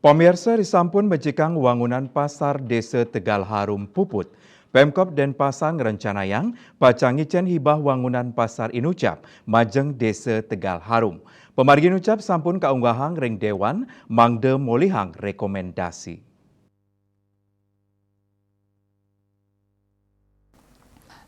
Pemirsa disampun becikang wangunan pasar Desa Tegal Harum Puput. Pemkop Denpasar ngerencanayang pacangicen hibah wangunan pasar Inucap, Majeng Desa Tegal Harum. Pemargi Inucap sampun kaunggahang ring Dewan, mangde molihang rekomendasi.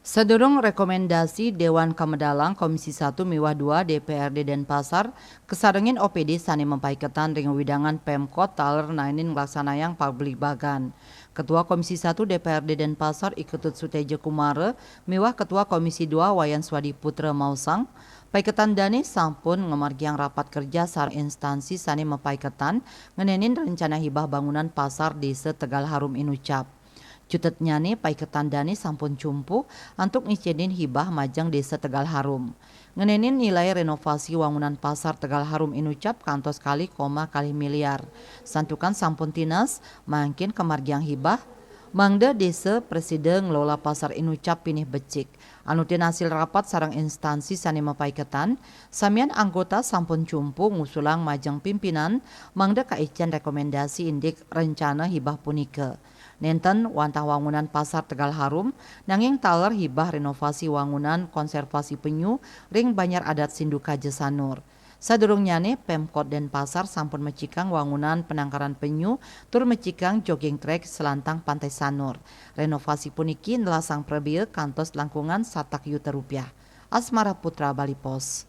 Sedurung rekomendasi Dewan Kamedalang Komisi 1 Miwah 2 DPRD Denpasar, kesarengin OPD sani mempaiketan ring widangan Pemkot taler nainin ngelaksanayang publik bagan. Ketua Komisi 1 DPRD Denpasar Iketut Sutejo Kumare, Miwah Ketua Komisi 2 Wayan Swadi Putra Mausang, paiketan dani sampun ngemargiang rapat kerja sar instansi sani mempaiketan ngenenin rencana hibah bangunan pasar Desa Tegal Harum Inucap. Cutet nyane paiketan dani sampun cumpu untuk ngicinin hibah Majeng Desa Tegal Harum. Ngenenin nilai renovasi wangunan pasar Tegal Harum Inucap kantos kali miliar. Santukan sampun tinas makin kemargiang hibah Mangda Desa Presiden ngelola pasar Inucap pinih becik. Anutin hasil rapat sarang instansi sani mapaiketan, samian anggota sampun cumpu ngusulang majeng pimpinan, mangda kaician rekomendasi indik rencana hibah punike. Nenten wantah wangunan pasar Tegal Harum, nanging taler hibah renovasi wangunan konservasi penyu ring Banyar Adat Sinduka Jesanur. Sadurungnyane Pemkot Denpasar sampun mecikang wangunan penangkaran penyu tur mecikang jogging track selantang Pantai Sanur. Renovasi puniki nelasang prebieu kantos langkungan 1 juta rupiah. Asmara Putra Bali Pos.